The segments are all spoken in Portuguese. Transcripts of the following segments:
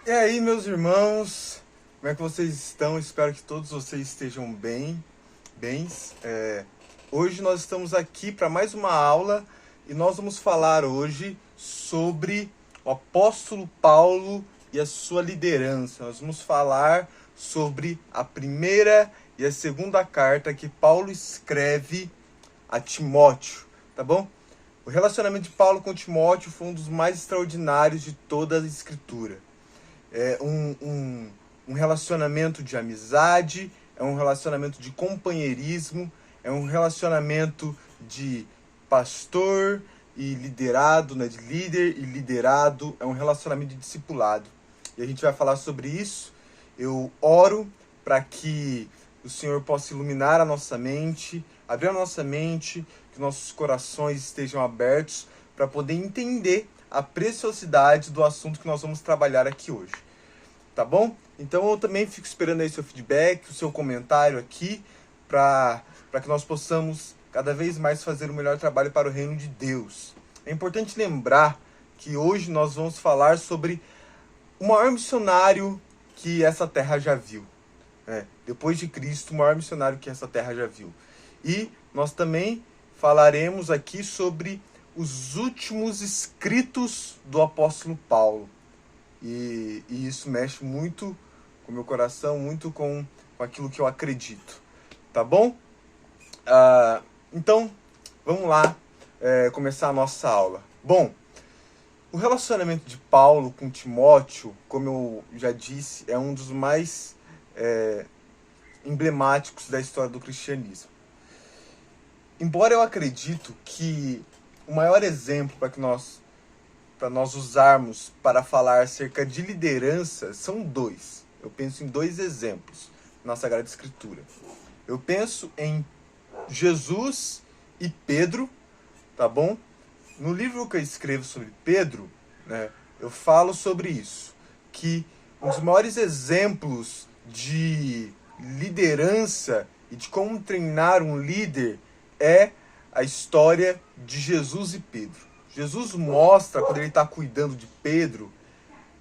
E aí, meus irmãos, como é que vocês estão? Espero que todos vocês estejam bens. Hoje nós estamos aqui para mais uma aula e nós vamos falar hoje sobre o apóstolo Paulo e a sua liderança. Nós vamos falar sobre a primeira e a segunda carta que Paulo escreve a Timóteo, tá bom? O relacionamento de Paulo com Timóteo foi um dos mais extraordinários de toda a Escritura. É um relacionamento de amizade, é um relacionamento de companheirismo, é um relacionamento de pastor e liderado, né, de líder e liderado, é um relacionamento de discipulado. E a gente vai falar sobre isso. Eu oro para que o Senhor possa iluminar a nossa mente, abrir a nossa mente, que nossos corações estejam abertos para poder entender a preciosidade do assunto que nós vamos trabalhar aqui hoje. Tá bom? Então eu também fico esperando aí seu feedback, o seu comentário aqui, para que nós possamos cada vez mais fazer o melhor trabalho para o reino de Deus. É importante lembrar que hoje nós vamos falar sobre o maior missionário que essa terra já viu. Depois de Cristo, o maior missionário que essa terra já viu. E nós também falaremos aqui sobre os últimos escritos do apóstolo Paulo. E isso mexe muito com o meu coração, muito com aquilo que eu acredito. Tá bom? Então, vamos lá começar a nossa aula. Bom, o relacionamento de Paulo com Timóteo, como eu já disse, é um dos mais emblemáticos da história do cristianismo. Embora eu acredito que o maior exemplo para nós usarmos para falar acerca de liderança são dois. Eu penso em dois exemplos na Sagrada Escritura. Eu penso em Jesus e Pedro, tá bom? No livro que eu escrevo sobre Pedro, né, eu falo sobre isso, que um dos maiores exemplos de liderança e de como treinar um líder é a história de Jesus e Pedro. Jesus mostra, quando ele está cuidando de Pedro,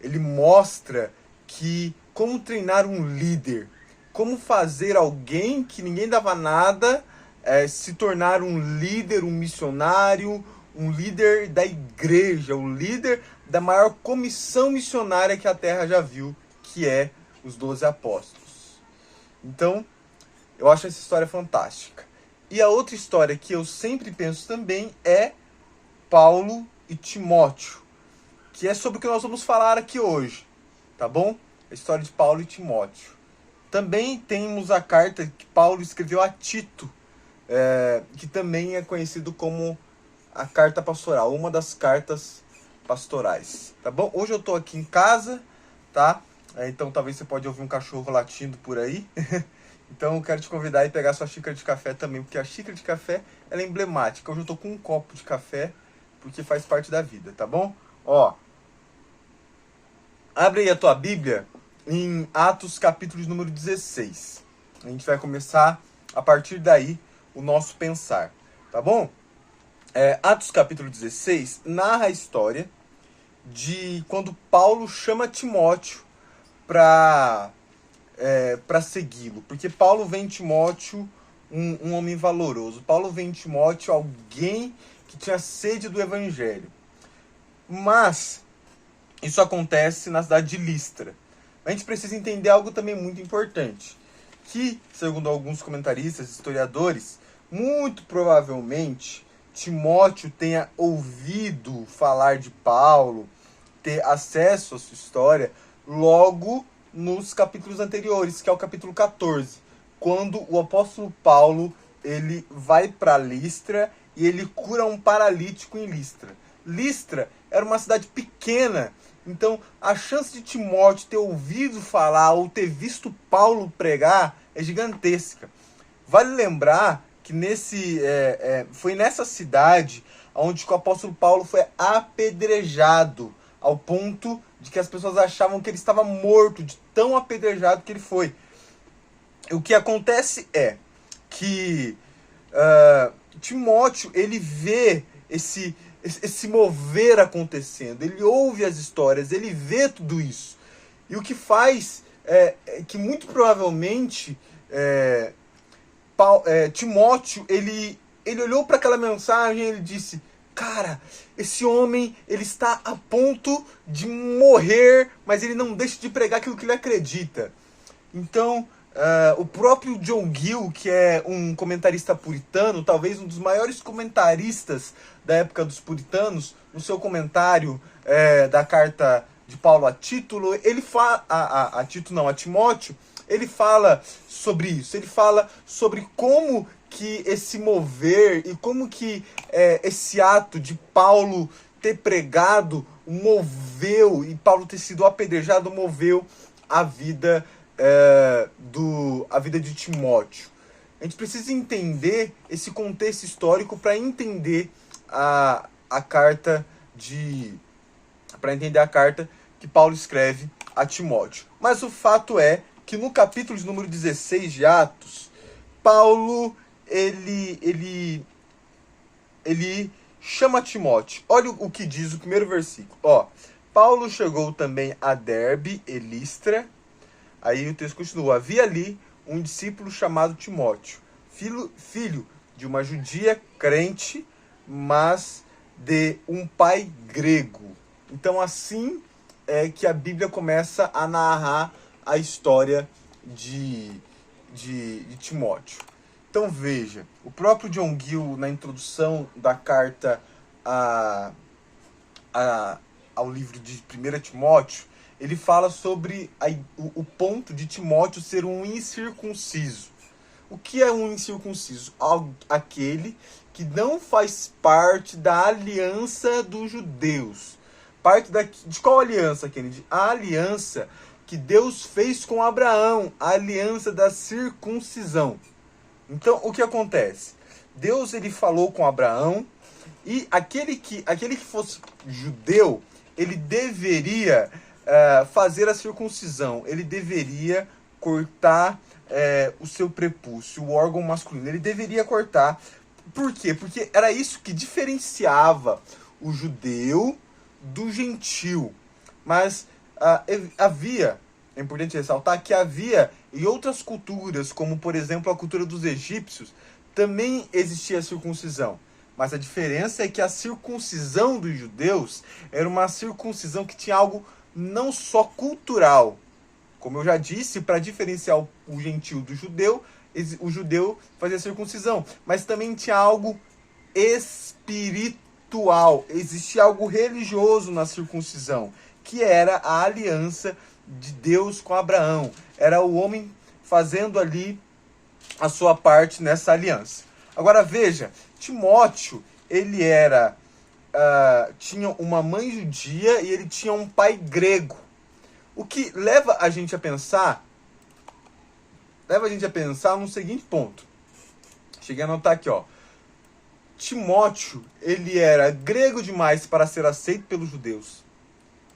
ele mostra que como treinar um líder, como fazer alguém que ninguém dava nada se tornar um líder, um missionário, um líder da igreja, um líder da maior comissão missionária que a terra já viu, que é os 12 apóstolos. Então, eu acho essa história fantástica. E a outra história que eu sempre penso também é Paulo e Timóteo, que é sobre o que nós vamos falar aqui hoje, tá bom? A história de Paulo e Timóteo. Também temos a carta que Paulo escreveu a Tito, que também é conhecido como a carta pastoral, uma das cartas pastorais, tá bom? Hoje eu tô aqui em casa, tá? Então talvez você pode ouvir um cachorro latindo por aí. Então eu quero te convidar a pegar sua xícara de café também, porque a xícara de café ela é emblemática. Hoje eu tô com um copo de café, porque faz parte da vida, tá bom? Ó, abre aí a tua Bíblia em Atos capítulo de número 16. A gente vai começar a partir daí o nosso pensar, tá bom? Atos capítulo 16 narra a história de quando Paulo chama Timóteo para segui-lo. Porque Paulo vê em Timóteo um homem valoroso. Paulo vê em Timóteo alguém que tinha sede do evangelho. Mas isso acontece na cidade de Listra. A gente precisa entender algo também muito importante. Que, segundo alguns comentaristas, historiadores, muito provavelmente Timóteo tenha ouvido falar de Paulo, ter acesso à sua história, logo nos capítulos anteriores, que é o capítulo 14, quando o apóstolo Paulo ele vai para Listra e ele cura um paralítico em Listra. Listra era uma cidade pequena, então a chance de Timóteo ter ouvido falar ou ter visto Paulo pregar é gigantesca. Vale lembrar que foi nessa cidade onde o apóstolo Paulo foi apedrejado, ao ponto de que as pessoas achavam que ele estava morto, de tão apedrejado que ele foi. O que acontece é que Timóteo ele vê esse mover acontecendo, ele ouve as histórias, ele vê tudo isso. E o que faz que muito provavelmente Timóteo, ele olhou para aquela mensagem e ele disse: cara, esse homem, ele está a ponto de morrer, mas ele não deixa de pregar aquilo que ele acredita. Então, o próprio John Gill, que é um comentarista puritano, talvez um dos maiores comentaristas da época dos puritanos, no seu comentário da carta de Paulo a Tito, ele fala a Timóteo, ele fala sobre isso. Ele fala sobre como que esse mover e como que esse ato de Paulo ter pregado moveu, e Paulo ter sido apedrejado moveu a vida a vida de Timóteo. A gente precisa entender esse contexto histórico para entender a carta que Paulo escreve a Timóteo. Mas o fato é que no capítulo de número 16 de Atos, Paulo ele chama Timóteo. Olha o que diz o primeiro versículo. Paulo chegou também a Derbe e Listra. Aí o texto continua: havia ali um discípulo chamado Timóteo, filho de uma judia crente, mas de um pai grego. Então assim é que a Bíblia começa a narrar a história de Timóteo. Então veja, o próprio John Gill, na introdução da carta ao livro de 1 Timóteo, ele fala sobre o ponto de Timóteo ser um incircunciso. O que é um incircunciso? Aquele que não faz parte da aliança dos judeus. De qual aliança, Kennedy? A aliança que Deus fez com Abraão, a aliança da circuncisão. Então, o que acontece? Deus ele falou com Abraão, e aquele que fosse judeu, ele deveria fazer a circuncisão. Ele deveria cortar o seu prepúcio, o órgão masculino. Ele deveria cortar. Por quê? Porque era isso que diferenciava o judeu do gentil. Mas é importante ressaltar que havia em outras culturas, como por exemplo a cultura dos egípcios, também existia a circuncisão. Mas a diferença é que a circuncisão dos judeus era uma circuncisão que tinha algo não só cultural. Como eu já disse, para diferenciar o gentil do judeu, o judeu fazia circuncisão. Mas também tinha algo espiritual. Existia algo religioso na circuncisão, que era a aliança de Deus com Abraão. Era o homem fazendo ali a sua parte nessa aliança. Agora veja, Timóteo, ele tinha uma mãe judia e ele tinha um pai grego. O que leva a gente a pensar no seguinte ponto. Cheguei a anotar aqui, Timóteo, ele era grego demais para ser aceito pelos judeus.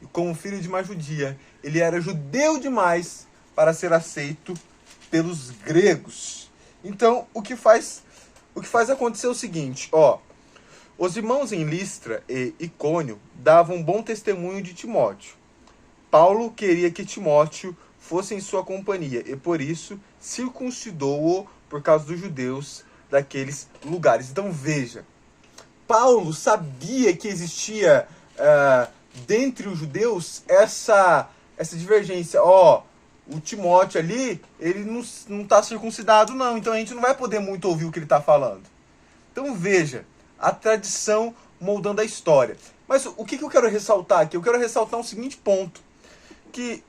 E como filho de uma judia, ele era judeu demais para ser aceito pelos gregos. Então, o que faz acontecer o seguinte, os irmãos em Listra e Icônio davam bom testemunho de Timóteo. Paulo queria que Timóteo fosse em sua companhia e por isso circuncidou-o por causa dos judeus daqueles lugares. Então veja, Paulo sabia que existia dentre os judeus essa divergência. O Timóteo ali, ele não está circuncidado não, então a gente não vai poder muito ouvir o que ele está falando. Então veja, a tradição moldando a história. Mas o que eu quero ressaltar aqui? Eu quero ressaltar um seguinte ponto, que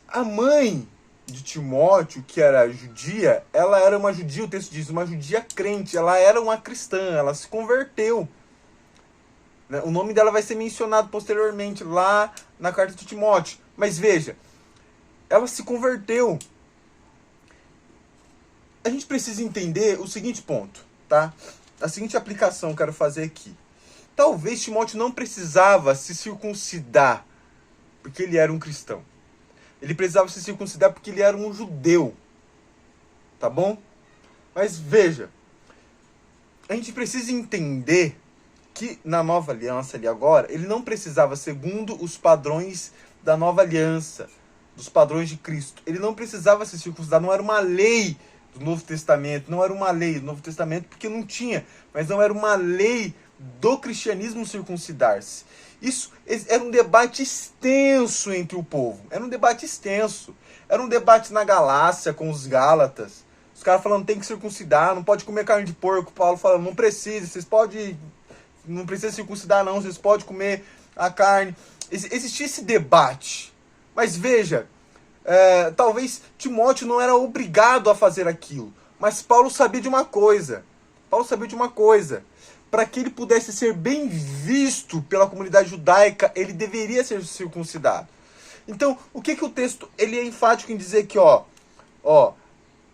a mãe de Timóteo, que era judia, ela era uma judia, o texto diz, uma judia crente, ela era uma cristã, ela se converteu. O nome dela vai ser mencionado posteriormente lá na carta de Timóteo. Mas veja, ela se converteu. A gente precisa entender o seguinte ponto, tá? A seguinte aplicação eu quero fazer aqui. Talvez Timóteo não precisava se circuncidar porque ele era um cristão. Ele precisava se circuncidar porque ele era um judeu. Tá bom? Mas veja, a gente precisa entender que na nova aliança ali agora, ele não precisava, segundo os padrões da nova aliança, dos padrões de Cristo, ele não precisava se circuncidar, não era uma lei do Novo Testamento, não era uma lei do Novo Testamento porque não tinha, mas não era uma lei do cristianismo circuncidar-se. Isso era um debate extenso entre o povo, era um debate extenso, era um debate na Galácia com os Gálatas, os caras falando tem que circuncidar, não pode comer carne de porco, Paulo falando não precisa, vocês podem, não precisa circuncidar não, vocês podem comer a carne. Existia esse debate, mas veja, talvez Timóteo não era obrigado a fazer aquilo, mas Paulo sabia de uma coisa, para que ele pudesse ser bem visto pela comunidade judaica, ele deveria ser circuncidado. Então, o que o texto ele é enfático em dizer que,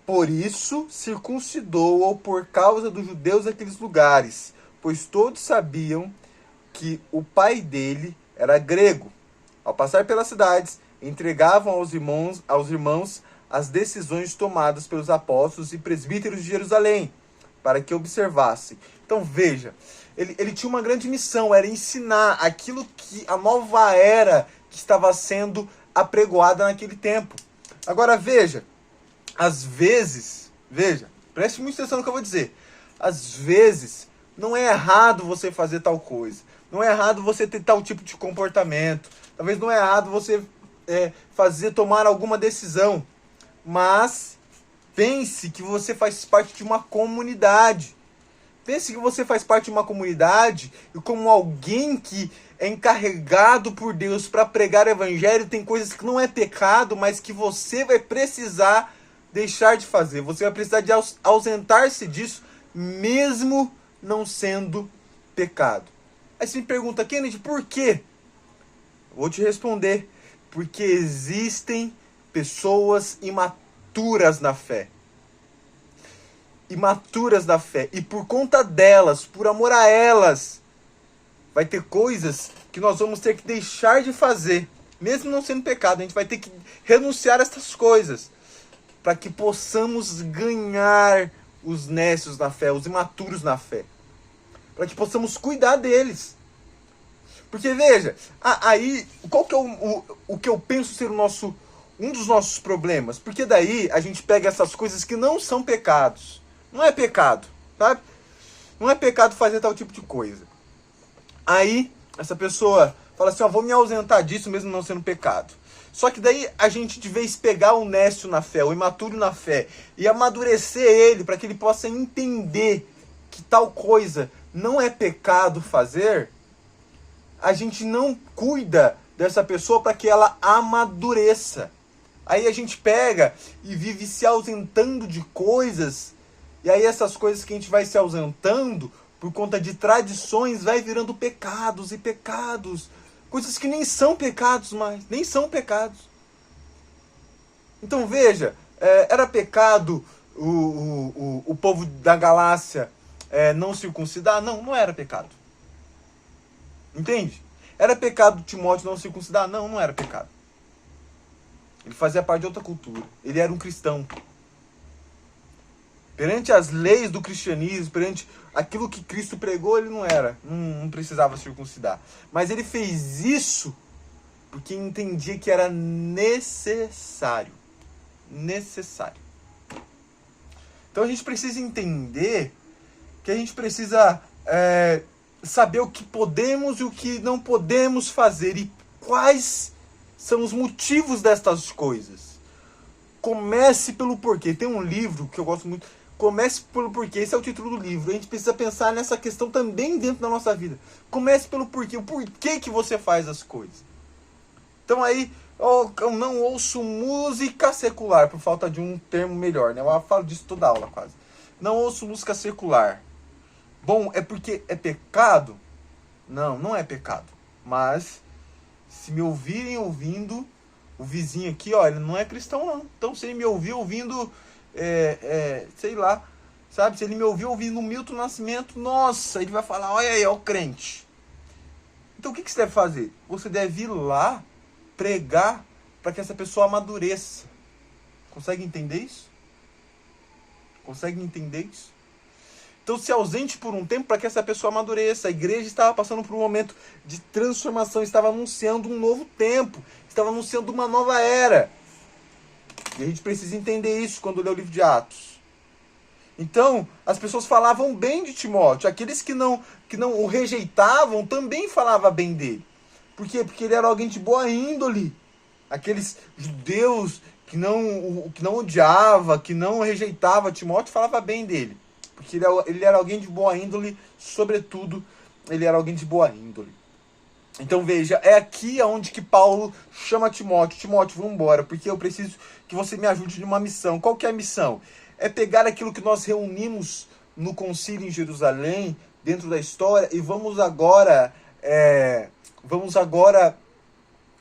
por isso circuncidou-o por causa dos judeus daqueles lugares, pois todos sabiam que o pai dele era grego. Ao passar pelas cidades, entregavam aos irmãos as decisões tomadas pelos apóstolos e presbíteros de Jerusalém, para que observassem. Então veja, ele tinha uma grande missão, era ensinar aquilo que a nova era que estava sendo apregoada naquele tempo. Agora veja, às vezes, preste muita atenção no que eu vou dizer, às vezes não é errado você fazer tal coisa, não é errado você ter tal tipo de comportamento, talvez não é errado você tomar alguma decisão, mas pense que você faz parte de uma comunidade. Pense que você faz parte de uma comunidade e como alguém que é encarregado por Deus para pregar o evangelho, tem coisas que não é pecado, mas que você vai precisar deixar de fazer. Você vai precisar de ausentar-se disso, mesmo não sendo pecado. Aí você me pergunta, Kennedy, por quê? Vou te responder. Porque existem pessoas imaturas na fé. E por conta delas, por amor a elas, vai ter coisas que nós vamos ter que deixar de fazer, mesmo não sendo pecado. A gente vai ter que renunciar a essas coisas para que possamos ganhar os nécios na fé, os imaturos na fé, para que possamos cuidar deles. Porque veja, aí qual que é o que eu penso ser um dos nossos problemas? Porque daí a gente pega essas coisas que não são pecados. Não é pecado, sabe? Não é pecado fazer tal tipo de coisa. Aí, essa pessoa fala assim, vou me ausentar disso mesmo não sendo pecado. Só que daí a gente, de vez pegar o nécio na fé, o imaturo na fé, e amadurecer ele para que ele possa entender que tal coisa não é pecado fazer, a gente não cuida dessa pessoa para que ela amadureça. Aí a gente pega e vive se ausentando de coisas. E aí essas coisas que a gente vai se ausentando, por conta de tradições, vai virando pecados e pecados. Coisas que nem são pecados mais, nem são pecados. Então veja, era pecado o povo da Galácia não circuncidar? Não, não era pecado. Entende? Era pecado Timóteo não circuncidar? Não, não era pecado. Ele fazia parte de outra cultura. Ele era um cristão. Perante as leis do cristianismo, perante aquilo que Cristo pregou, ele não precisava circuncidar. Mas ele fez isso porque entendia que era necessário. Necessário. Então a gente precisa entender que a gente precisa saber o que podemos e o que não podemos fazer e quais são os motivos destas coisas. Comece pelo porquê. Tem um livro que eu gosto muito. Comece pelo porquê. Esse é o título do livro. A gente precisa pensar nessa questão também dentro da nossa vida. Comece pelo porquê. O porquê que você faz as coisas. Então aí, eu não ouço música secular, por falta de um termo melhor, né? Eu falo disso toda aula quase. Não ouço música secular. Bom, é porque é pecado? Não, não é pecado. Mas, se me ouvirem ouvindo, o vizinho aqui, ele não é cristão não. Então, se ele me ouvir ouvindo, sei lá, sabe? Se ele me ouvir ouvindo Milton Nascimento, nossa, ele vai falar, olha aí, é o crente. Então, o que você deve fazer? Você deve ir lá pregar para que essa pessoa amadureça. Consegue entender isso? Consegue entender isso? Então se ausente por um tempo para que essa pessoa amadureça. A igreja estava passando por um momento de transformação, estava anunciando um novo tempo, estava anunciando uma nova era. E a gente precisa entender isso quando lê o livro de Atos. Então, as pessoas falavam bem de Timóteo. Aqueles que não o rejeitavam também falavam bem dele. Por quê? Porque ele era alguém de boa índole. Aqueles judeus que não odiava, que não rejeitava Timóteo, falava bem dele. Porque ele era alguém de boa índole, sobretudo, ele era alguém de boa índole. Então veja, é aqui onde que Paulo chama Timóteo. Timóteo, vamos embora, porque eu preciso que você me ajude numa missão. Qual que é a missão? É pegar aquilo que nós reunimos no concílio em Jerusalém, dentro da história, e vamos agora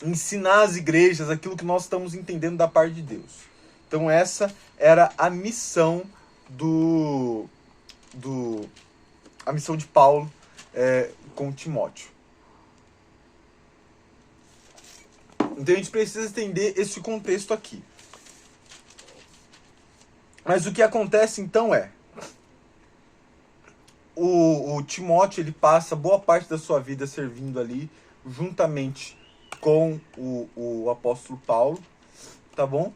ensinar às igrejas aquilo que nós estamos entendendo da parte de Deus. Então essa era a missão a missão de Paulo com Timóteo. Então a gente precisa entender esse contexto aqui. Mas o que acontece então o Timóteo, ele passa boa parte da sua vida servindo ali juntamente com o apóstolo Paulo, tá bom?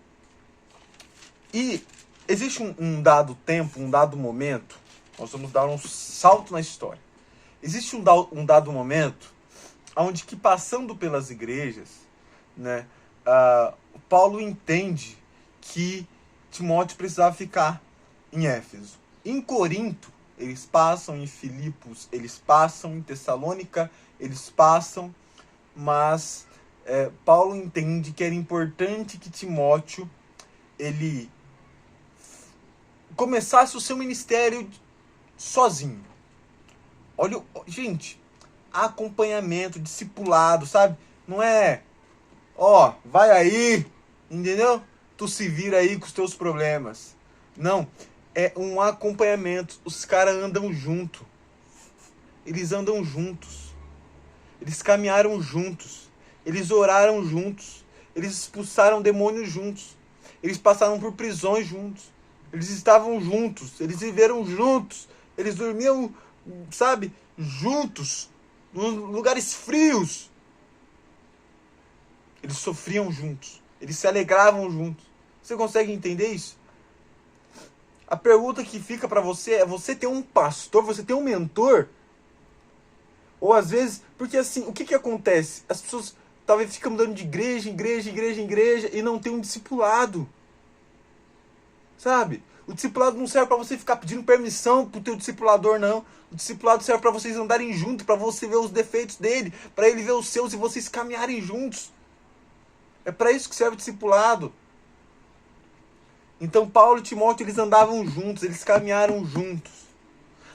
E existe um dado tempo, um dado momento, nós vamos dar um salto na história. Existe um dado momento onde que, passando pelas igrejas, né, Paulo entende que Timóteo precisava ficar em Éfeso. Em Corinto, eles passam, em Filipos, eles passam, em Tessalônica, eles passam, mas Paulo entende que era importante que Timóteo ele começasse o seu ministério sozinho. Olha, gente, acompanhamento, discipulado, sabe? Não é, vai aí, entendeu? Tu se vira aí com os teus problemas. Não, é um acompanhamento. Os caras andam junto. Eles andam juntos. Eles caminharam juntos. Eles oraram juntos. Eles expulsaram demônios juntos. Eles passaram por prisões juntos. Eles estavam juntos. Eles viveram juntos. Eles dormiam, sabe, juntos. Em lugares frios. Eles sofriam juntos. Eles se alegravam juntos. Você consegue entender isso? A pergunta que fica para você é: você tem um pastor, você tem um mentor? Ou às vezes, porque assim, o que acontece? As pessoas talvez ficam mudando de igreja em igreja e não tem um discipulado. Sabe? O discipulado não serve para você ficar pedindo permissão pro teu discipulador, não. O discipulado serve para vocês andarem juntos, para você ver os defeitos dele, para ele ver os seus e vocês caminharem juntos. É para isso que serve o discipulado. Então Paulo e Timóteo, eles andavam juntos, eles caminharam juntos.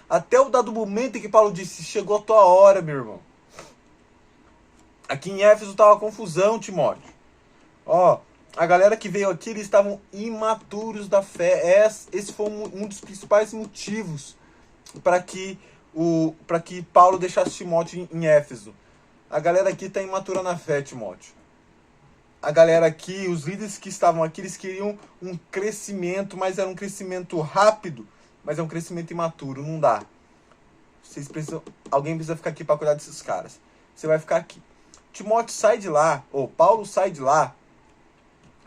Até o dado momento em que Paulo disse: chegou a tua hora, meu irmão. Aqui em Éfeso estava confusão, Timóteo. A galera que veio aqui, eles estavam imaturos da fé. Esse foi um dos principais motivos para que Paulo deixasse Timóteo em Éfeso. A galera aqui está imatura na fé, Timóteo. A galera aqui, os líderes que estavam aqui, eles queriam um crescimento, mas era um crescimento rápido, mas é um crescimento imaturo, não dá. Alguém precisa ficar aqui para cuidar desses caras. Você vai ficar aqui. Timóteo sai de lá, Paulo sai de lá,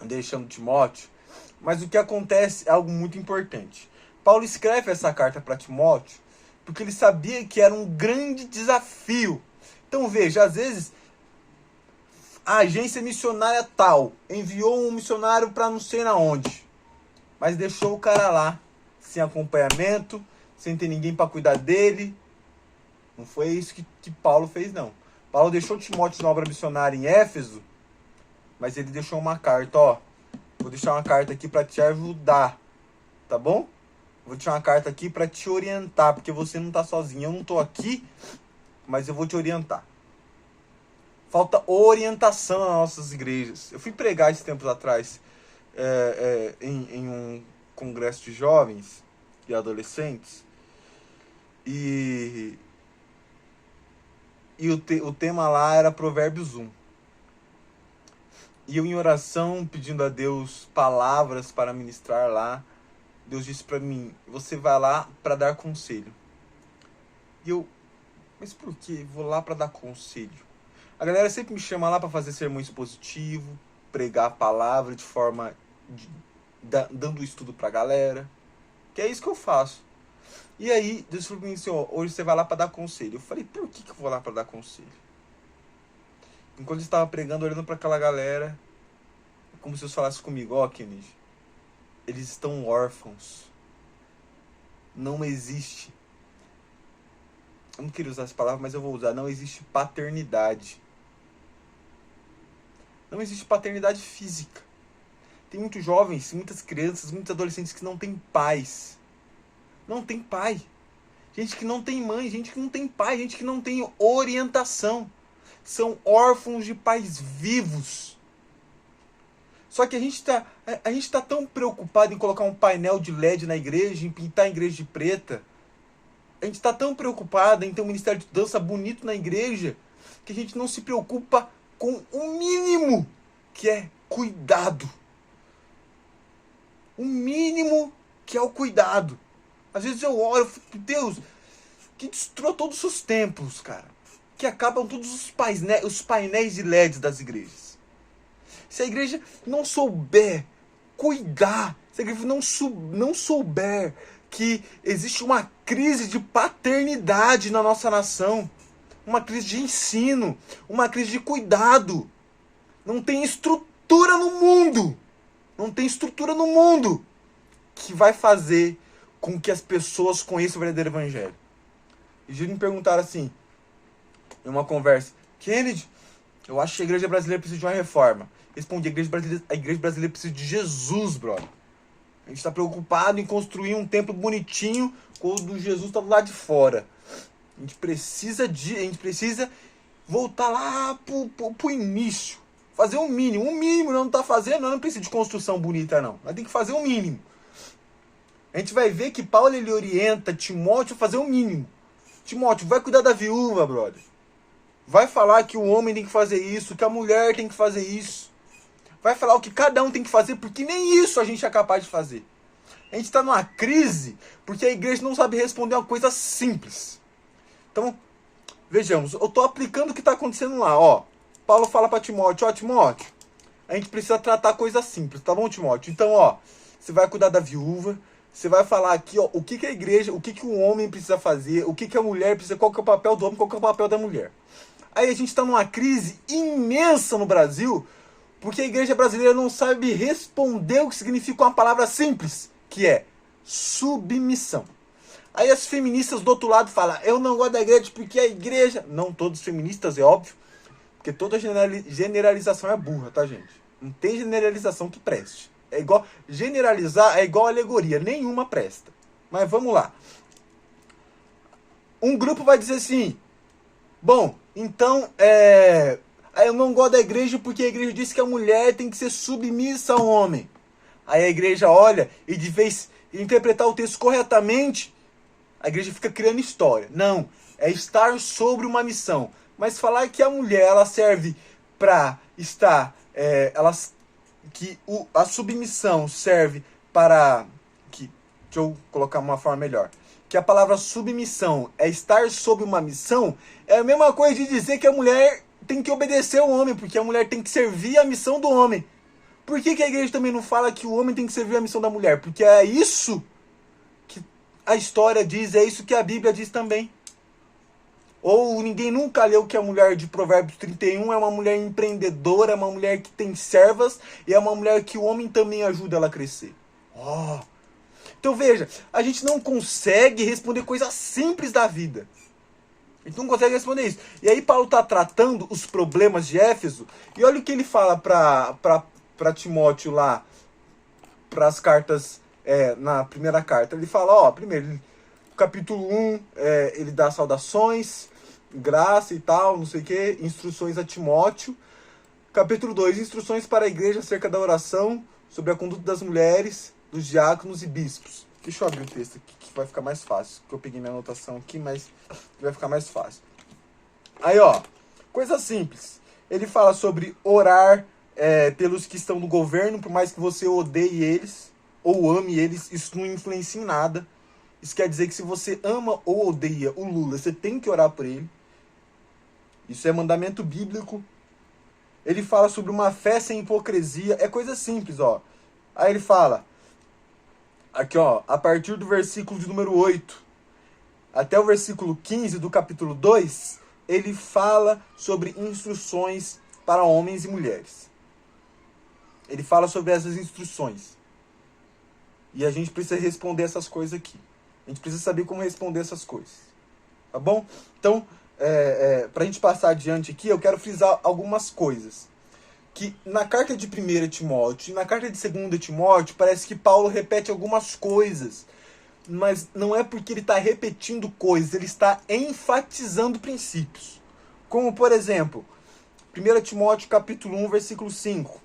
deixando Timóteo, mas o que acontece é algo muito importante. Paulo escreve essa carta para Timóteo porque ele sabia que era um grande desafio. Então veja, às vezes a agência missionária tal enviou um missionário para não sei na onde, mas deixou o cara lá, sem acompanhamento, sem ter ninguém para cuidar dele. Não foi isso que Paulo fez, não. Paulo deixou Timóteo na obra missionária em Éfeso, mas ele deixou uma carta, vou deixar uma carta aqui para te ajudar, tá bom? Vou deixar uma carta aqui para te orientar, porque você não tá sozinho. Eu não tô aqui, mas eu vou te orientar. Falta orientação nas nossas igrejas. Eu fui pregar esses tempos atrás em um congresso de jovens e adolescentes. E o tema lá era Provérbios 1. E eu, em oração, pedindo a Deus palavras para ministrar lá, Deus disse para mim: você vai lá para dar conselho. E eu, mas por quê? Vou lá para dar conselho. A galera sempre me chama lá para fazer sermão expositivo, pregar a palavra de forma dando estudo pra galera. Que é isso que eu faço. E aí, Deus falou pra mim assim, ó, hoje você vai lá para dar conselho. Eu falei, por que eu vou lá para dar conselho? Enquanto eu estava pregando, olhando para aquela galera, como se Deus falasse comigo, ó, Kennedy, eles estão órfãos. Não existe. Eu não queria usar essa palavra, mas eu vou usar. Não existe paternidade. Não existe paternidade física. Tem muitos jovens, muitas crianças, muitos adolescentes que não têm pais. Não tem pai. Gente que não tem mãe, gente que não tem pai, gente que não tem orientação. São órfãos de pais vivos. Só que a gente tá tão preocupado em colocar um painel de LED na igreja, em pintar a igreja de preta. A gente tá tão preocupado em ter um ministério de dança bonito na igreja, que a gente não se preocupa com o mínimo, que é cuidado. O mínimo que é o cuidado. Às vezes eu oro, Deus, que destrua todos os templos, cara. Que acabam todos os painéis de LEDs das igrejas. Se a igreja não souber cuidar, se a igreja não souber que existe uma crise de paternidade na nossa nação, uma crise de ensino, uma crise de cuidado, não tem estrutura no mundo, que vai fazer com que as pessoas conheçam o verdadeiro evangelho. E eles me perguntaram assim, em uma conversa, Kennedy, eu acho que a igreja brasileira precisa de uma reforma. Respondi, a igreja brasileira precisa de Jesus, brother. A gente está preocupado em construir um templo bonitinho quando Jesus está do lado de fora. A gente precisa voltar lá pro início. Fazer o mínimo. O mínimo não está fazendo, não precisa de construção bonita, não. Nós tem que fazer o mínimo. A gente vai ver que Paulo ele orienta Timóteo a fazer o mínimo. Timóteo, vai cuidar da viúva, brother. Vai falar que o homem tem que fazer isso, que a mulher tem que fazer isso. Vai falar o que cada um tem que fazer, porque nem isso a gente é capaz de fazer. A gente está numa crise porque a igreja não sabe responder uma coisa simples. Então, vejamos, eu estou aplicando o que está acontecendo lá. Ó, Paulo fala para Timóteo, ó, Timóteo, a gente precisa tratar coisas simples, tá bom, Timóteo? Então, ó, você vai cuidar da viúva, você vai falar aqui, ó, o que a igreja, o que o homem precisa fazer, o que a mulher precisa, qual que é o papel do homem, qual que é o papel da mulher. Aí a gente está numa crise imensa no Brasil, porque a igreja brasileira não sabe responder o que significa uma palavra simples, que é submissão. Aí as feministas do outro lado falam, eu não gosto da igreja porque a igreja... Não todos feministas, é óbvio, porque toda generalização é burra, tá, gente? Não tem generalização que preste. É igual, generalizar é igual alegoria, nenhuma presta. Mas vamos lá. Um grupo vai dizer assim, bom, então, eu não gosto da igreja porque a igreja diz que a mulher tem que ser submissa ao homem. Aí a igreja olha e de vez interpretar o texto corretamente, a igreja fica criando história. Não, é estar sobre uma missão. Mas falar que a mulher ela serve para estar... a submissão serve para... deixa eu colocar uma forma melhor. Que a palavra submissão é estar sob uma missão, é a mesma coisa de dizer que a mulher tem que obedecer ao homem, porque a mulher tem que servir a missão do homem. Por que a igreja também não fala que o homem tem que servir a missão da mulher? Porque é isso que a história diz, é isso que a Bíblia diz também. Ou ninguém nunca leu que a mulher de Provérbios 31 é uma mulher empreendedora, é uma mulher que tem servas, e é uma mulher que o homem também ajuda ela a crescer. Então veja, a gente não consegue responder coisas simples da vida. A gente não consegue responder isso. E aí Paulo está tratando os problemas de Éfeso, e olha o que ele fala para Timóteo lá, para as cartas, na primeira carta. Ele fala, primeiro, capítulo 1, ele dá saudações, graça e tal, não sei o que, instruções a Timóteo. Capítulo 2, instruções para a igreja acerca da oração, sobre a conduta das mulheres, dos diáconos e bispos. Deixa eu abrir o texto aqui, que vai ficar mais fácil. Porque eu peguei minha anotação aqui, mas vai ficar mais fácil. Aí, coisa simples. Ele fala sobre orar pelos que estão no governo, por mais que você odeie eles, ou ame eles, isso não influencia em nada. Isso quer dizer que se você ama ou odeia o Lula, você tem que orar por ele. Isso é mandamento bíblico. Ele fala sobre uma fé sem hipocrisia. É coisa simples, ó. Aí ele fala, aqui ó, a partir do versículo de número 8 até o versículo 15 do capítulo 2, ele fala sobre instruções para homens e mulheres. Ele fala sobre essas instruções. E a gente precisa responder essas coisas aqui. A gente precisa saber como responder essas coisas. Tá bom? Então, para a gente passar adiante aqui, eu quero frisar algumas coisas. Que na carta de 1 Timóteo e na carta de 2 Timóteo, parece que Paulo repete algumas coisas. Mas não é porque ele está repetindo coisas, ele está enfatizando princípios. Como, por exemplo, 1 Timóteo capítulo 1, versículo 5.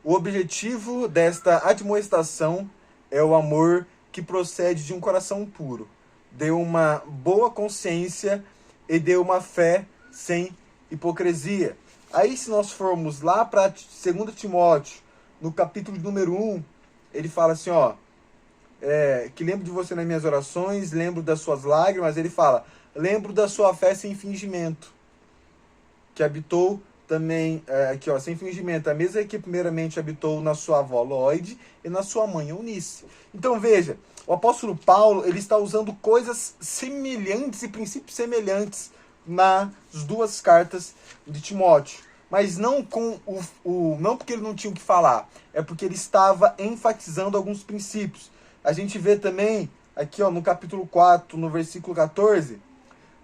O objetivo desta admoestação é o amor que procede de um coração puro. Dê uma boa consciência e dê uma fé sem hipocrisia. Aí, se nós formos lá para 2 Timóteo, no capítulo número 1, ele fala assim, ó, que lembro de você nas minhas orações, lembro das suas lágrimas, ele fala, lembro da sua fé sem fingimento, que habitou também, aqui ó, sem fingimento, a mesma que primeiramente habitou na sua avó Lóide e na sua mãe Eunice. Então veja, o apóstolo Paulo, ele está usando coisas semelhantes e princípios semelhantes nas duas cartas de Timóteo. Mas não com não porque ele não tinha o que falar, é porque ele estava enfatizando alguns princípios. A gente vê também, aqui ó, no capítulo 4, no versículo 14,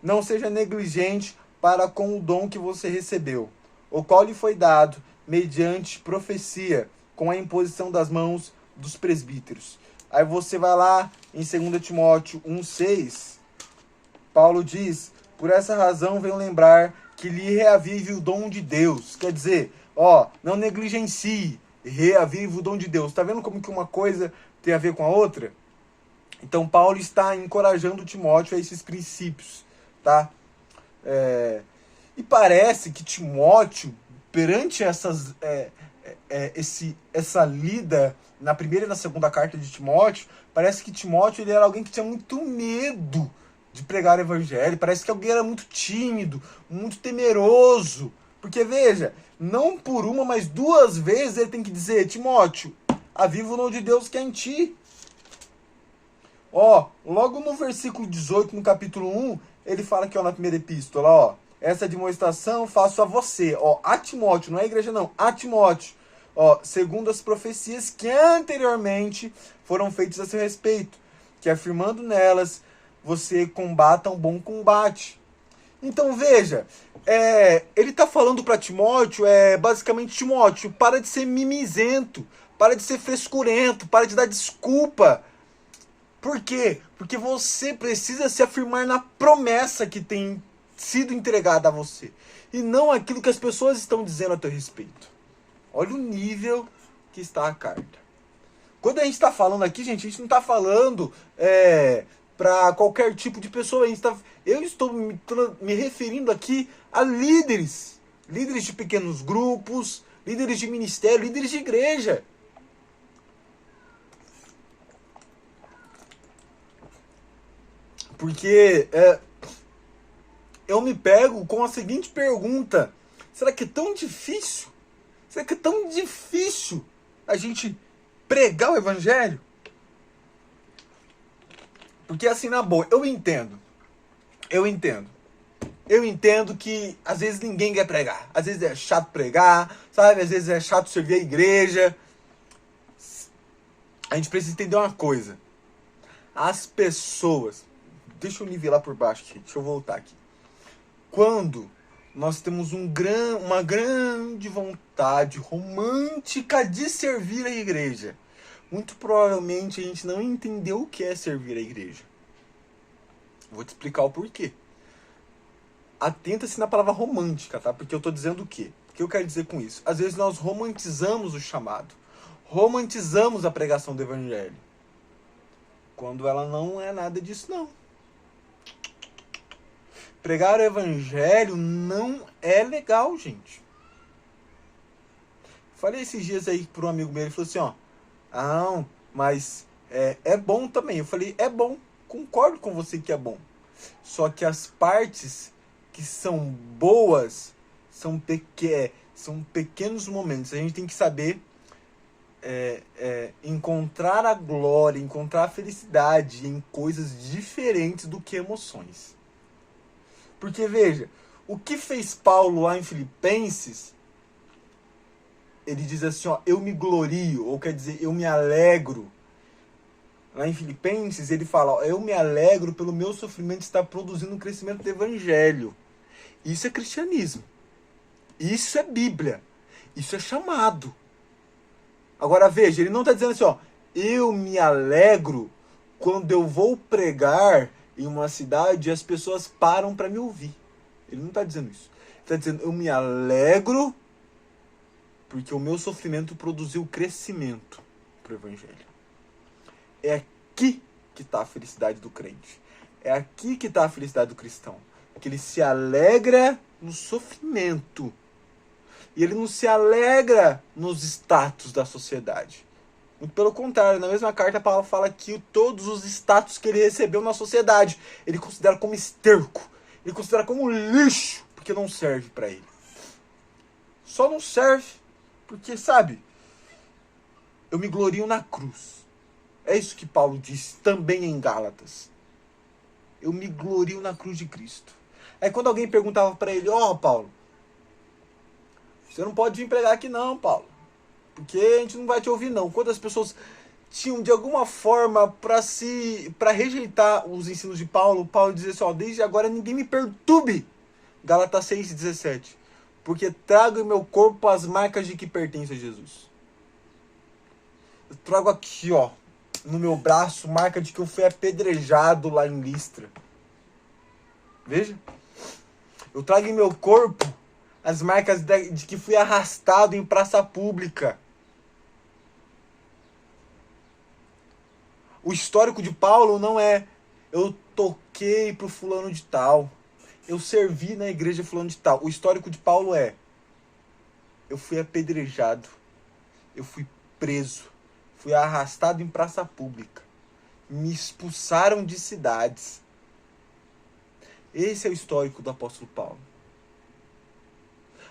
não seja negligente para com o dom que você recebeu, o qual lhe foi dado mediante profecia, com a imposição das mãos dos presbíteros. Aí você vai lá em 2 Timóteo 1,6, Paulo diz, por essa razão venho lembrar que lhe reavive o dom de Deus. Quer dizer, ó, não negligencie, reavive o dom de Deus. Tá vendo como que uma coisa tem a ver com a outra? Então Paulo está encorajando Timóteo a esses princípios, tá? E parece que Timóteo, perante essa lida na primeira e na segunda carta de Timóteo, parece que Timóteo ele era alguém que tinha muito medo de pregar o evangelho, parece que alguém era muito tímido, muito temeroso, porque veja, não por uma, mas duas vezes ele tem que dizer, Timóteo, aviva o dom de Deus que é em ti. Ó, logo no versículo 18, no capítulo 1, ele fala aqui ó, na primeira epístola, ó, essa demonstração faço a você, ó, a Timóteo, não é a igreja não, a Timóteo, ó, segundo as profecias que anteriormente foram feitas a seu respeito, que afirmando nelas, você combata um bom combate. Então veja, ele está falando para Timóteo, basicamente, Timóteo, para de ser mimizento, para de ser frescurento, para de dar desculpa. Por quê? Porque você precisa se afirmar na promessa que tem sido entregada a você. E não aquilo que as pessoas estão dizendo a teu respeito. Olha o nível que está a carta. Quando a gente está falando aqui, gente, a gente não está falando para qualquer tipo de pessoa. Eu estou me referindo aqui a líderes. Líderes de pequenos grupos, líderes de ministério, líderes de igreja. Porque eu me pego com a seguinte pergunta. Será que é tão difícil? Será que é tão difícil a gente pregar o evangelho? Porque assim, na boa, eu entendo que às vezes ninguém quer pregar. Às vezes é chato pregar, sabe? Às vezes é chato servir a igreja. A gente precisa entender uma coisa. As pessoas... Deixa eu nivelar por baixo aqui. Deixa eu voltar aqui. Quando nós temos uma grande vontade romântica de servir a igreja, muito provavelmente a gente não entendeu o que é servir a igreja. Vou te explicar o porquê. Atenta-se na palavra romântica, tá? Porque eu tô dizendo o quê? O que eu quero dizer com isso? Às vezes nós romantizamos o chamado. Romantizamos a pregação do evangelho. Quando ela não é nada disso, não. Pregar o evangelho não é legal, gente. Falei esses dias aí para um amigo meu, ele falou assim, ó, mas É bom também. Eu falei, é bom. Concordo com você que é bom. Só que as partes que são boas são pequenos momentos. A gente tem que saber encontrar a glória, encontrar a felicidade em coisas diferentes do que emoções. Porque veja, o que fez Paulo lá em Filipenses, ele diz assim, ó, eu me glorio, ou quer dizer, eu me alegro. Lá em Filipenses ele fala, ó, eu me alegro pelo meu sofrimento estar produzindo um crescimento do evangelho. Isso é cristianismo. Isso é Bíblia. Isso é chamado. Agora veja, ele não está dizendo assim, ó, eu me alegro quando eu vou pregar em uma cidade e as pessoas param para me ouvir. Ele não está dizendo isso. Ele está dizendo, eu me alegro porque o meu sofrimento produziu crescimento para o evangelho. É aqui que está a felicidade do crente. É aqui que está a felicidade do cristão. Que ele se alegra no sofrimento. E ele não se alegra nos status da sociedade. Muito pelo contrário, na mesma carta Paulo fala que todos os status que ele recebeu na sociedade, ele considera como esterco. Ele considera como lixo, porque não serve para ele. Só não serve porque, sabe, eu me glorio na cruz. É isso que Paulo diz também em Gálatas. Eu me glorio na cruz de Cristo. Aí quando alguém perguntava para ele, ó, Paulo, você não pode vir pregar aqui não, Paulo, porque a gente não vai te ouvir não. Quando as pessoas tinham de alguma forma para rejeitar os ensinos de Paulo, Paulo dizia assim, ó, desde agora ninguém me perturbe. Gálatas 6:17. Porque trago em meu corpo as marcas de que pertence a Jesus. Eu trago aqui, ó, no meu braço, marca de que eu fui apedrejado lá em Listra. Veja. Eu trago em meu corpo as marcas de que fui arrastado em praça pública. O histórico de Paulo não é eu toquei pro fulano de tal, eu servi na igreja fulano de tal. O histórico de Paulo é eu fui apedrejado, eu fui preso, fui arrastado em praça pública, me expulsaram de cidades. Esse é o histórico do apóstolo Paulo.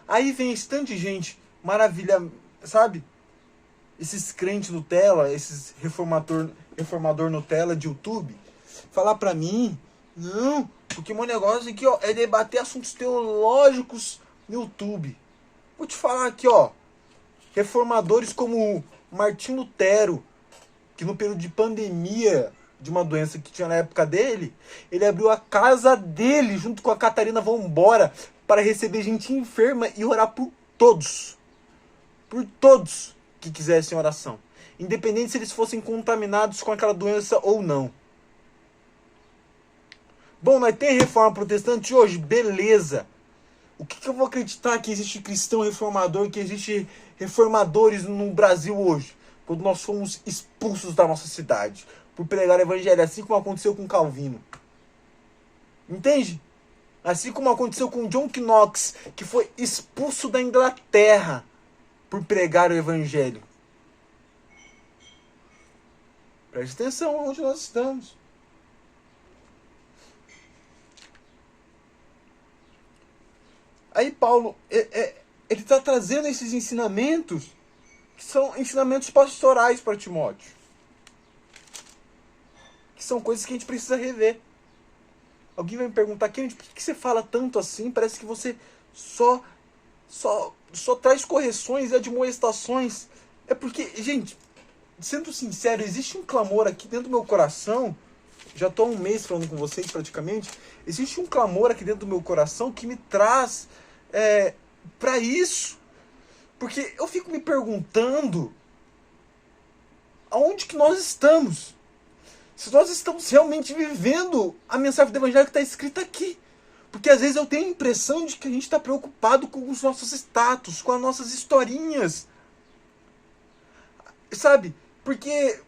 Aí vem esse tanto de gente, maravilha, sabe? Esses crentes Nutella, esses reformador Nutella de YouTube, falar pra mim, não, porque meu negócio aqui, ó, é debater assuntos teológicos no YouTube. Vou te falar aqui, ó, reformadores como Martim Lutero, que no período de pandemia de uma doença que tinha na época dele, ele abriu a casa dele junto com a Catarina Vambora para receber gente enferma e orar por todos que quisessem oração, independente se eles fossem contaminados com aquela doença ou não. Bom, nós tem reforma protestante hoje? Beleza. O que eu vou acreditar que existe cristão reformador, que existe reformadores no Brasil hoje? Quando nós fomos expulsos da nossa cidade por pregar o evangelho, assim como aconteceu com Calvino. Entende? Assim como aconteceu com John Knox, que foi expulso da Inglaterra por pregar o evangelho. Preste atenção onde nós estamos. Aí Paulo, ele está trazendo esses ensinamentos, que são ensinamentos pastorais para Timóteo. Que são coisas que a gente precisa rever. Alguém vai me perguntar, Kennedy, por que você fala tanto assim? Parece que você só traz correções e admoestações. É porque, gente, sendo sincero, existe um clamor aqui dentro do meu coração. Já estou há um mês falando com vocês praticamente. Existe um clamor aqui dentro do meu coração que me traz para isso. Porque eu fico me perguntando aonde que nós estamos. Se nós estamos realmente vivendo a mensagem do evangelho que está escrita aqui. Porque às vezes eu tenho a impressão de que a gente está preocupado com os nossos status, com as nossas historinhas. Sabe? Porque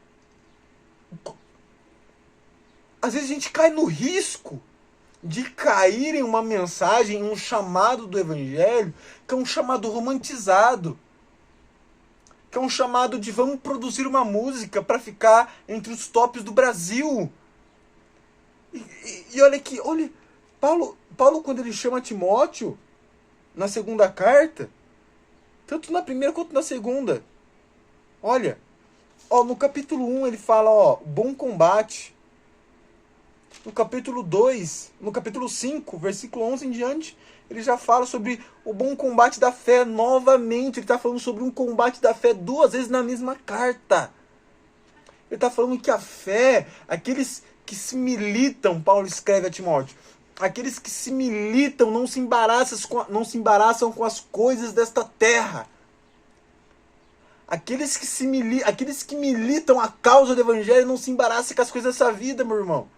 às vezes a gente cai no risco de cair em uma mensagem, em um chamado do evangelho, que é um chamado romantizado. que é um chamado de vamos produzir uma música para ficar entre os tops do Brasil. E olha aqui, olha, Paulo quando ele chama Timóteo, na segunda carta, tanto na primeira quanto na segunda, olha, no capítulo 1 ele fala, bom combate. No capítulo 2, no capítulo 5, versículo 11 em diante, ele já fala sobre o bom combate da fé novamente. Ele está falando sobre um combate da fé 2 vezes na mesma carta. Ele está falando que a fé, aqueles que se militam, Paulo escreve a Timóteo, aqueles que se militam não se embaraçam com as coisas desta terra. Aqueles que militam a causa do evangelho não se embaraçam com as coisas dessa vida, meu irmão.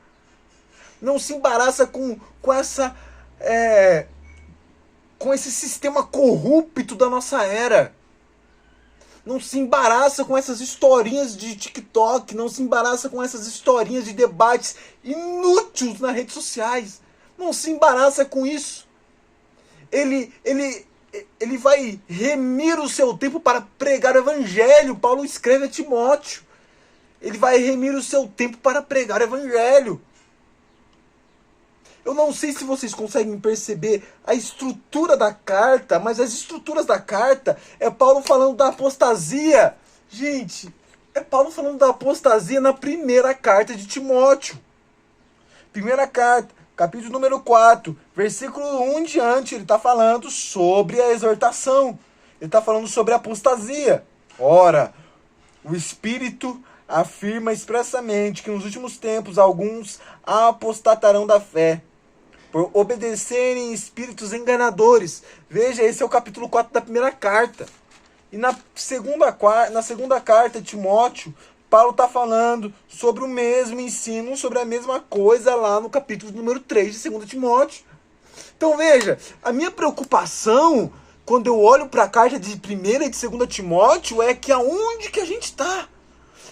Não se embaraça com esse sistema corrupto da nossa era. Não se embaraça com essas historinhas de TikTok. Não se embaraça com essas historinhas de debates inúteis nas redes sociais. Não se embaraça com isso. Ele vai remir o seu tempo para pregar o evangelho. Paulo escreve a Timóteo. Ele vai remir o seu tempo para pregar o evangelho. Eu não sei se vocês conseguem perceber a estrutura da carta, mas as estruturas da carta é Paulo falando da apostasia. Gente, é Paulo falando da apostasia na primeira carta de Timóteo. Primeira carta, capítulo número 4, versículo 1 em diante, ele está falando sobre a exortação. Ele está falando sobre a apostasia. Ora, o Espírito afirma expressamente que nos últimos tempos alguns apostatarão da fé, por obedecerem espíritos enganadores. Veja, esse é o capítulo 4 da primeira carta. E na segunda carta de Timóteo, Paulo está falando sobre o mesmo ensino, sobre a mesma coisa lá no capítulo número 3 de 2 Timóteo. Então veja, a minha preocupação quando eu olho para a carta de 1 e de 2 Timóteo é que aonde que a gente está?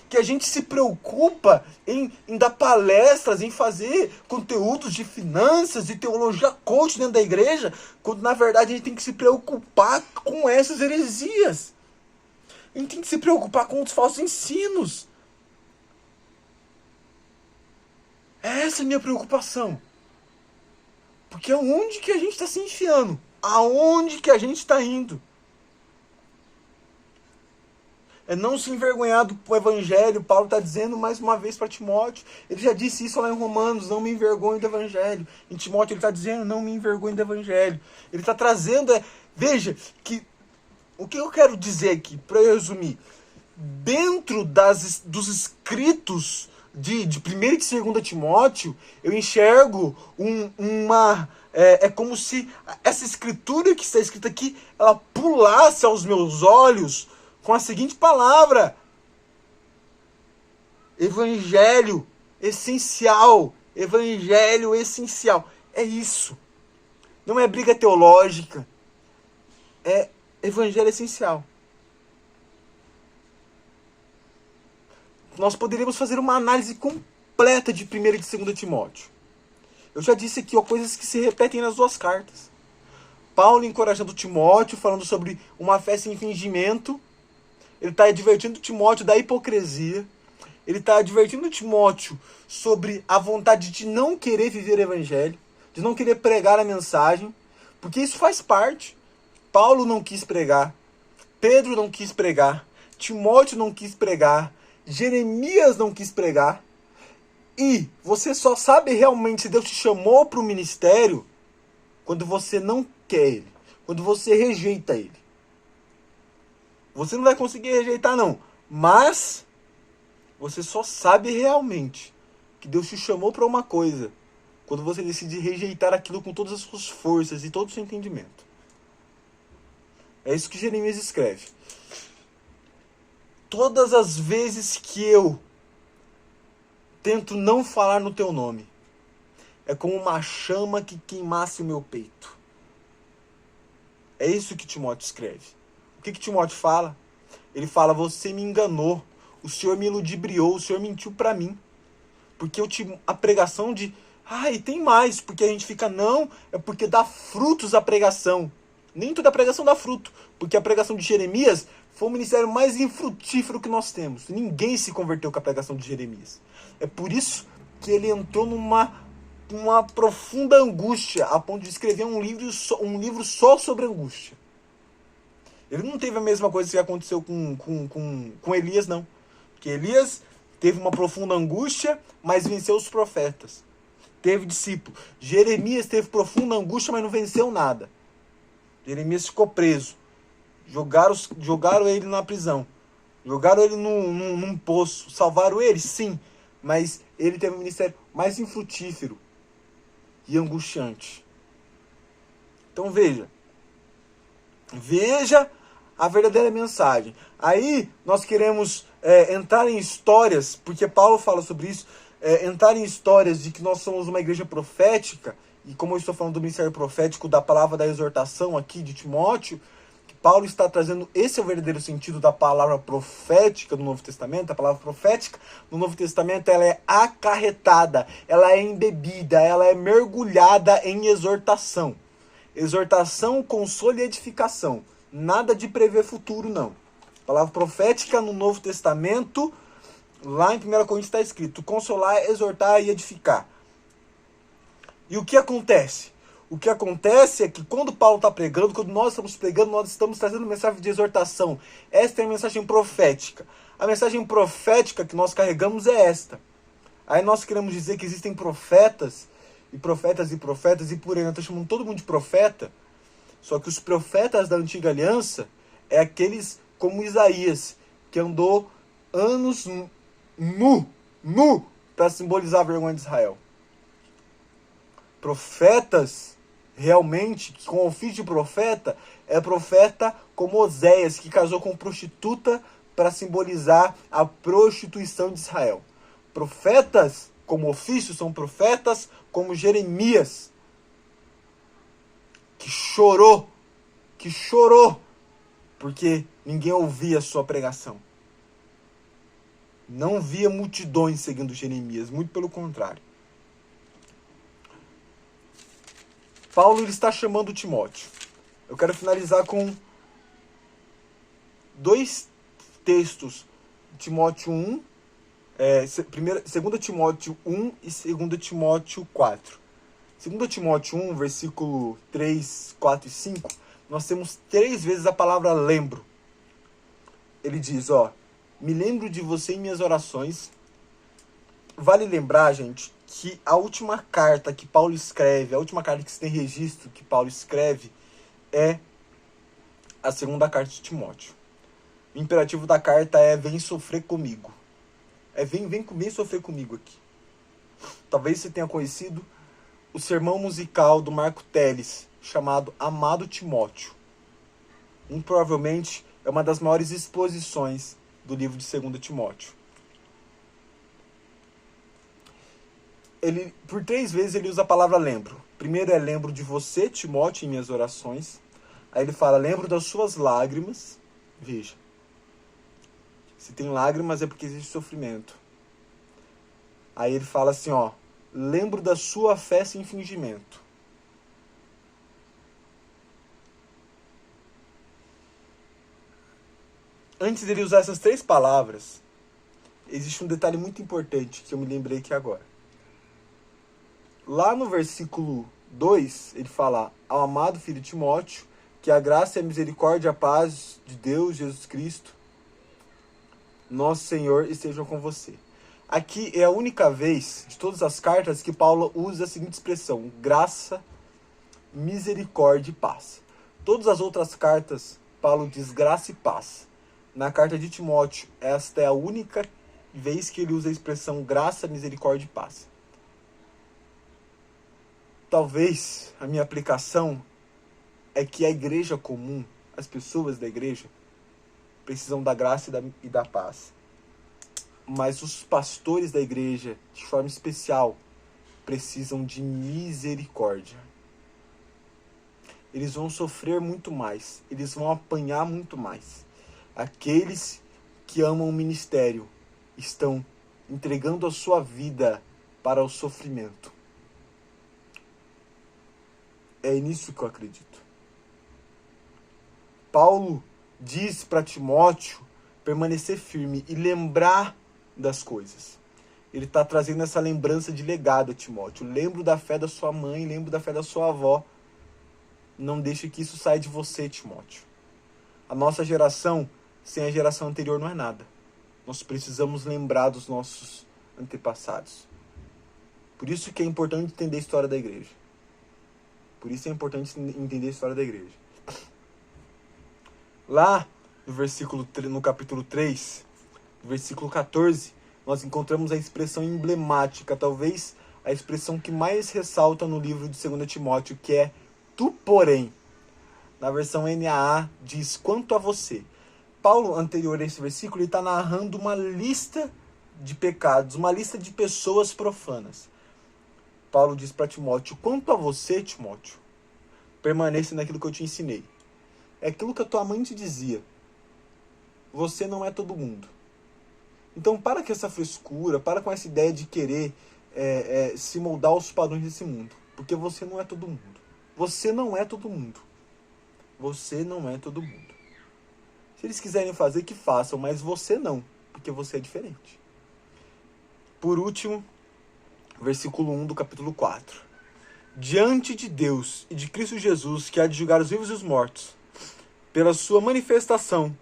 Que a gente se preocupa em dar palestras, em fazer conteúdos de finanças, de teologia coach dentro da igreja, quando na verdade a gente tem que se preocupar com essas heresias. A gente tem que se preocupar com os falsos ensinos. Essa é a minha preocupação. Porque aonde que a gente está se enfiando? Aonde que a gente está indo? É não se envergonhar do evangelho. Paulo está dizendo mais uma vez para Timóteo. Ele já disse isso lá em Romanos, não me envergonhe do evangelho. Em Timóteo ele está dizendo, não me envergonhe do evangelho. Ele está trazendo, veja, que o que eu quero dizer aqui, para eu resumir, dentro dos escritos de 1 e de 2 Timóteo, eu enxergo é como se essa escritura que está escrita aqui, ela pulasse aos meus olhos com a seguinte palavra: evangelho essencial. Evangelho essencial. É isso. Não é briga teológica. É evangelho essencial. Nós poderíamos fazer uma análise completa de 1 e de 2 Timóteo. Eu já disse aqui, coisas que se repetem nas duas cartas. Paulo encorajando Timóteo, falando sobre uma fé sem fingimento. Ele está advertindo Timóteo da hipocrisia. Ele está advertindo Timóteo sobre a vontade de não querer viver o evangelho, de não querer pregar a mensagem, porque isso faz parte. Paulo não quis pregar, Pedro não quis pregar, Timóteo não quis pregar, Jeremias não quis pregar. E você só sabe realmente se Deus te chamou para o ministério quando você não quer ele, quando você rejeita ele. Você não vai conseguir rejeitar, não. Mas você só sabe realmente que Deus te chamou para uma coisa quando você decide rejeitar aquilo com todas as suas forças e todo o seu entendimento. É isso que Jeremias escreve. Todas as vezes que eu tento não falar no teu nome, é como uma chama que queimasse o meu peito. É isso que Timóteo escreve. O que Timóteo fala? Ele fala, você me enganou, o Senhor me ludibriou, o Senhor mentiu para mim. Porque a pregação de, e tem mais, porque a gente fica, não, é porque dá frutos a pregação. Nem toda a pregação dá fruto, porque a pregação de Jeremias foi o ministério mais infrutífero que nós temos. Ninguém se converteu com a pregação de Jeremias. É por isso que ele entrou numa profunda angústia, a ponto de escrever um livro só sobre angústia. Ele não teve a mesma coisa que aconteceu com Elias, não. Porque Elias teve uma profunda angústia, mas venceu os profetas. Teve discípulo. Jeremias teve profunda angústia, mas não venceu nada. Jeremias ficou preso. Jogaram ele na prisão. Jogaram ele num poço. Salvaram ele? Sim. Mas ele teve um ministério mais infrutífero e angustiante. Então veja a verdadeira mensagem. Aí nós queremos entrar em histórias, porque Paulo fala sobre isso, entrar em histórias de que nós somos uma igreja profética, e como eu estou falando do ministério profético, da palavra da exortação aqui de Timóteo, que Paulo está trazendo, esse é o verdadeiro sentido da palavra profética do Novo Testamento. A palavra profética no Novo Testamento, ela é acarretada, ela é embebida, ela é mergulhada em exortação. Exortação, consolo e edificação. Nada de prever futuro, não. A palavra profética no Novo Testamento, lá em 1 Coríntios está escrito: consolar, exortar e edificar. E o que acontece? O que acontece é que quando Paulo está pregando, quando nós estamos pregando, nós estamos trazendo mensagem de exortação. Esta é a mensagem profética. A mensagem profética que nós carregamos é esta. Aí nós queremos dizer que existem profetas, e por aí nós estamos chamando todo mundo de profeta. Só que os profetas da antiga aliança é aqueles como Isaías, que andou anos nu para simbolizar a vergonha de Israel. Profetas, realmente, com o ofício de profeta, é profeta como Oséias, que casou com prostituta para simbolizar a prostituição de Israel. Profetas, como ofício, são profetas como Jeremias, que chorou, porque ninguém ouvia a sua pregação. Não via multidões seguindo Jeremias, muito pelo contrário. Paulo ele está chamando Timóteo. Eu quero finalizar com 2 textos, Timóteo 1, 2 Timóteo 1 e 2 Timóteo 4. 2 Timóteo 1, versículo 3, 4 e 5, nós temos 3 vezes a palavra lembro. Ele diz, me lembro de você em minhas orações. Vale lembrar, gente, que a última carta que Paulo escreve, a última carta que se tem registro que Paulo escreve é a 2ª carta de Timóteo. O imperativo da carta é: vem sofrer comigo. Vem sofrer comigo aqui. Talvez você tenha conhecido o sermão musical do Marco Teles, chamado Amado Timóteo. Provavelmente é uma das maiores exposições do livro de 2 Timóteo. Por 3 vezes ele usa a palavra lembro. Primeiro é: lembro de você, Timóteo, em minhas orações. Aí ele fala: lembro das suas lágrimas. Veja, se tem lágrimas é porque existe sofrimento. Aí ele fala assim, lembro da sua fé sem fingimento. Antes dele usar essas 3 palavras, existe um detalhe muito importante que eu me lembrei aqui agora. Lá no versículo 2, ele fala: ao amado filho Timóteo, que a graça e a misericórdia e a paz de Deus, Jesus Cristo, nosso Senhor, estejam com você. Aqui é a única vez de todas as cartas que Paulo usa a seguinte expressão: graça, misericórdia e paz. Todas as outras cartas, Paulo diz graça e paz. Na carta de Timóteo, esta é a única vez que ele usa a expressão graça, misericórdia e paz. Talvez a minha aplicação é que a igreja comum, as pessoas da igreja, precisam da graça e da paz. Mas os pastores da igreja, de forma especial, precisam de misericórdia. Eles vão sofrer muito mais, eles vão apanhar muito mais. Aqueles que amam o ministério estão entregando a sua vida para o sofrimento. É nisso que eu acredito. Paulo diz para Timóteo permanecer firme e lembrar das coisas. Ele está trazendo essa lembrança de legado a Timóteo. Lembro da fé da sua mãe, lembro da fé da sua avó. Não deixe que isso saia de você, Timóteo. A nossa geração, sem a geração anterior, não é nada. Nós precisamos lembrar dos nossos antepassados. Por isso que é importante entender a história da igreja. Por isso é importante entender a história da igreja. Lá no capítulo 3, no versículo 14, nós encontramos a expressão emblemática, talvez a expressão que mais ressalta no livro de 2 Timóteo, que é tu, porém. Na versão NAA diz quanto a você. Paulo, anterior a esse versículo, ele está narrando uma lista de pecados, uma lista de pessoas profanas. Paulo diz para Timóteo, quanto a você, Timóteo, permaneça naquilo que eu te ensinei. É aquilo que a tua mãe te dizia. Você não é todo mundo. Então para com essa frescura, para com essa ideia de querer se moldar aos padrões desse mundo. Porque você não é todo mundo. Você não é todo mundo. Você não é todo mundo. Se eles quiserem fazer, que façam, mas você não, porque você é diferente. Por último, versículo 1 do capítulo 4. Diante de Deus e de Cristo Jesus, que há de julgar os vivos e os mortos, pela sua manifestação,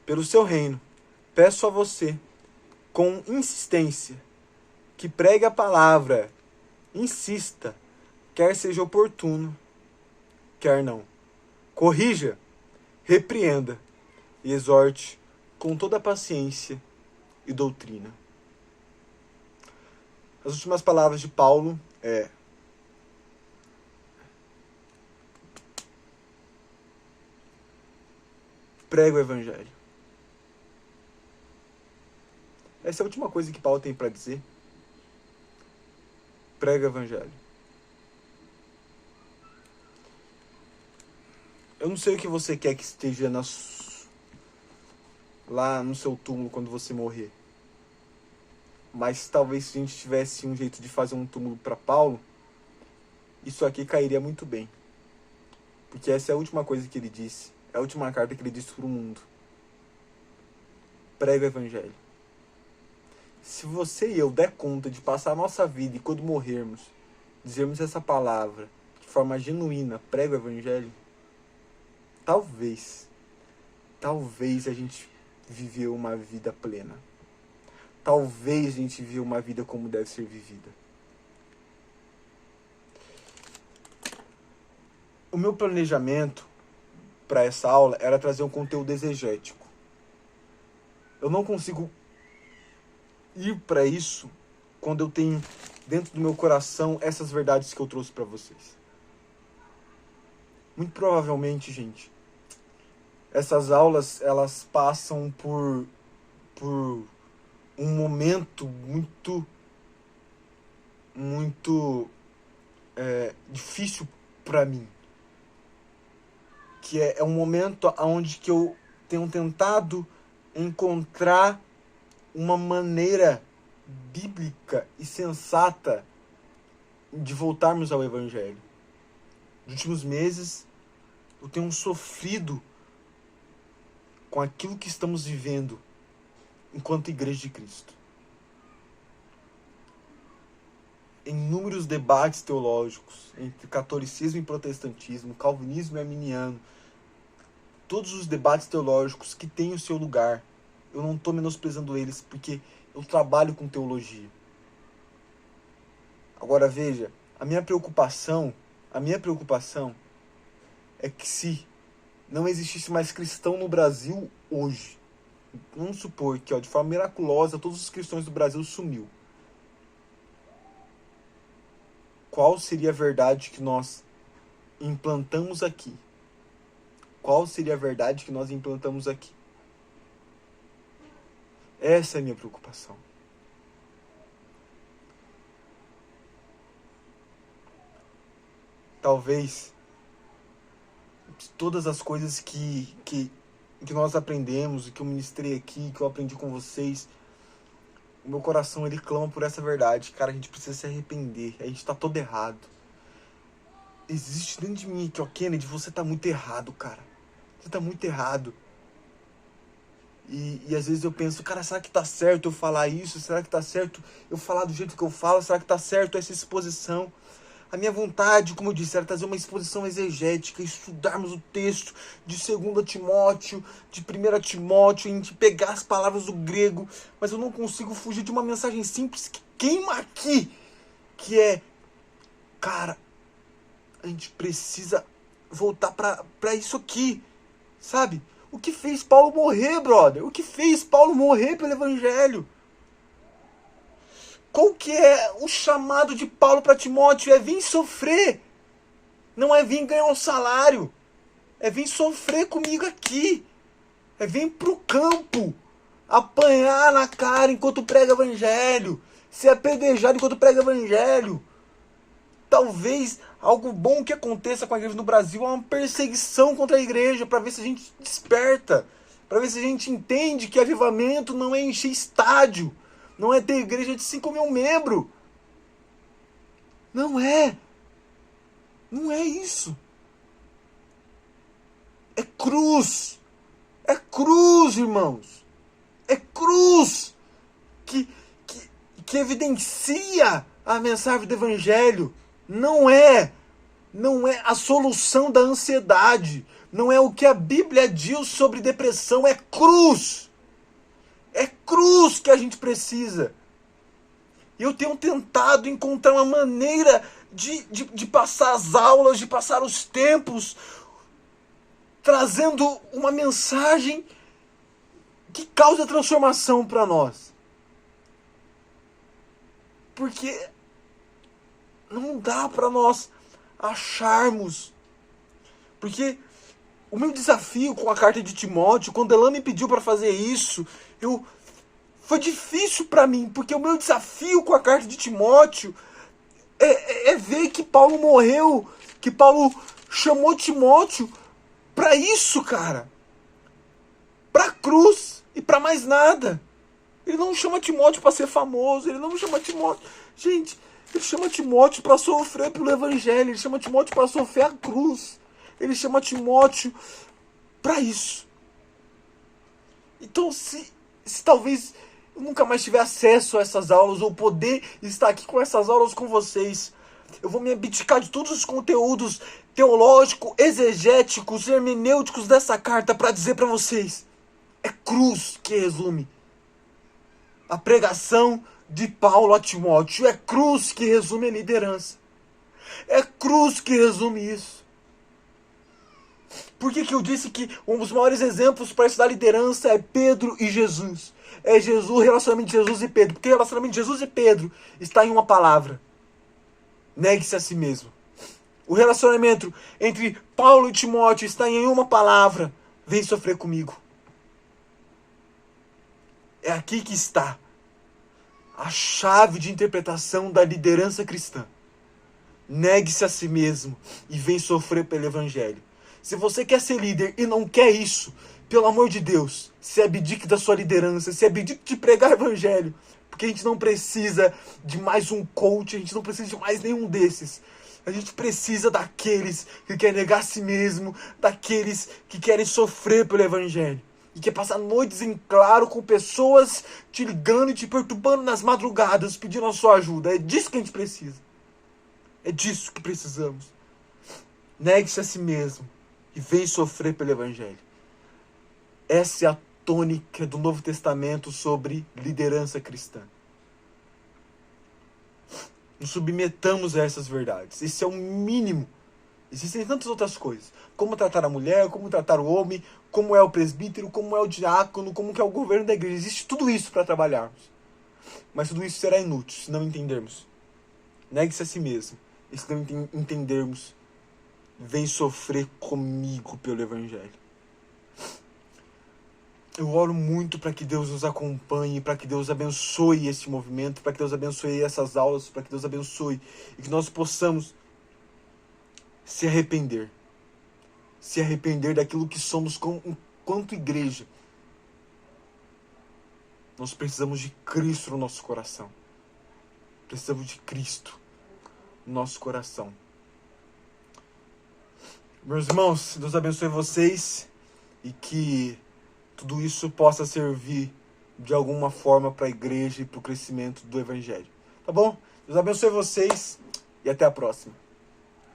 pelo seu reino, peço a você, com insistência, que pregue a palavra, insista, quer seja oportuno, quer não. Corrija, repreenda e exorte com toda a paciência e doutrina. As últimas palavras de Paulo é: prega o evangelho. Essa é a última coisa que Paulo tem para dizer. Prega o evangelho. Eu não sei o que você quer que esteja lá no seu túmulo quando você morrer. Mas talvez se a gente tivesse um jeito de fazer um túmulo para Paulo, isso aqui cairia muito bem. Porque essa é a última coisa que ele disse. É a última carta que ele disse para o mundo. Prega o evangelho. Se você e eu der conta de passar a nossa vida e quando morrermos, dizermos essa palavra de forma genuína, prega o evangelho, talvez a gente viveu uma vida plena. Talvez a gente viveu uma vida como deve ser vivida. O meu planejamento para essa aula era trazer um conteúdo exegético. Eu não consigo ir para isso quando eu tenho dentro do meu coração essas verdades que eu trouxe para vocês. Muito provavelmente, gente, essas aulas elas passam por um momento muito difícil para mim, que é um momento onde que eu tenho tentado encontrar uma maneira bíblica e sensata de voltarmos ao evangelho. Nos últimos meses eu tenho sofrido com aquilo que estamos vivendo enquanto Igreja de Cristo. Inúmeros debates teológicos entre catolicismo e protestantismo, calvinismo e arminiano, todos os debates teológicos que têm o seu lugar. Eu não estou menosprezando eles, porque eu trabalho com teologia. Agora veja, a minha preocupação é que se não existisse mais cristão no Brasil hoje, vamos supor que de forma miraculosa todos os cristãos do Brasil sumiu. Qual seria a verdade que nós implantamos aqui? Qual seria a verdade que nós implantamos aqui? Essa é a minha preocupação. Talvez todas as coisas que nós aprendemos, que eu ministrei aqui, que eu aprendi com vocês, o meu coração ele clama por essa verdade. Cara, a gente precisa se arrepender. A gente tá todo errado. Existe dentro de mim aqui, Kennedy, você tá muito errado, cara. Você tá muito errado. E às vezes eu penso, cara, será que tá certo eu falar isso? Será que tá certo eu falar do jeito que eu falo? Será que tá certo essa exposição? A minha vontade, como eu disse, era trazer uma exposição exegética, estudarmos o texto de 2 Timóteo, de 1 Timóteo, a gente pegar as palavras do grego, mas eu não consigo fugir de uma mensagem simples que queima aqui, que é, cara, a gente precisa voltar pra isso aqui, sabe? O que fez Paulo morrer, brother? O que fez Paulo morrer pelo evangelho? Qual que é o chamado de Paulo para Timóteo? É vir sofrer. Não é vir ganhar um salário. É vir sofrer comigo aqui. É vir pro campo. Apanhar na cara enquanto prega evangelho. Ser apedrejado enquanto prega evangelho. Talvez algo bom que aconteça com a igreja no Brasil é uma perseguição contra a igreja, para ver se a gente desperta, para ver se a gente entende que avivamento não é encher estádio, não é ter igreja de 5.000 membros. Não é. Não é isso. É cruz. É cruz, irmãos. É cruz que evidencia a mensagem do evangelho. Não é a solução da ansiedade. Não é o que a Bíblia diz sobre depressão. É cruz. É cruz que a gente precisa. E eu tenho tentado encontrar uma maneira de passar as aulas, de passar os tempos, trazendo uma mensagem que causa transformação para nós. Porque não dá para nós acharmos. Porque o meu desafio com a carta de Timóteo, quando ela me pediu para fazer isso, foi difícil para mim, porque o meu desafio com a carta de Timóteo é ver que Paulo morreu, que Paulo chamou Timóteo para isso, cara. Para cruz e para mais nada. Ele não chama Timóteo para ser famoso, ele não chama Timóteo... Gente, ele chama Timóteo para sofrer pelo evangelho, ele chama Timóteo para sofrer a cruz. Ele chama Timóteo para isso. Então, se talvez eu nunca mais tiver acesso a essas aulas, ou poder estar aqui com essas aulas com vocês, eu vou me abdicar de todos os conteúdos teológicos, exegéticos, hermenêuticos dessa carta para dizer para vocês. É cruz que resume a pregação de Paulo a Timóteo. É cruz que resume a liderança. É cruz que resume isso. Por que eu disse que um dos maiores exemplos para estudar liderança é Pedro e Jesus? É Jesus, o relacionamento de Jesus e Pedro. Porque o relacionamento de Jesus e Pedro está em uma palavra. Negue-se a si mesmo. O relacionamento entre Paulo e Timóteo está em uma palavra. Vem sofrer comigo. É aqui que está a chave de interpretação da liderança cristã. Negue-se a si mesmo e vem sofrer pelo evangelho. Se você quer ser líder e não quer isso, pelo amor de Deus, se abdique da sua liderança, se abdique de pregar evangelho. Porque a gente não precisa de mais um coach, a gente não precisa de mais nenhum desses. A gente precisa daqueles que querem negar a si mesmo, daqueles que querem sofrer pelo evangelho. E quer passar noites em claro com pessoas te ligando e te perturbando nas madrugadas, pedindo a sua ajuda. É disso que a gente precisa. É disso que precisamos. Negue-se a si mesmo e vem sofrer pelo evangelho. Essa é a tônica do Novo Testamento sobre liderança cristã. Nos submetamos a essas verdades. Esse é o mínimo. Existem tantas outras coisas. Como tratar a mulher, como tratar o homem, como é o presbítero, como é o diácono, como que é o governo da igreja. Existe tudo isso para trabalharmos. Mas tudo isso será inútil se não entendermos. Negue-se a si mesmo. E se não entendermos, vem sofrer comigo pelo evangelho. Eu oro muito para que Deus nos acompanhe, para que Deus abençoe esse movimento, para que Deus abençoe essas aulas, para que Deus abençoe e que nós possamos se arrepender. Se arrepender daquilo que somos enquanto igreja. Nós precisamos de Cristo no nosso coração. Precisamos de Cristo no nosso coração. Meus irmãos, Deus abençoe vocês. e que tudo isso possa servir de alguma forma para a igreja e para o crescimento do evangelho. Tá bom? Deus abençoe vocês e até a próxima.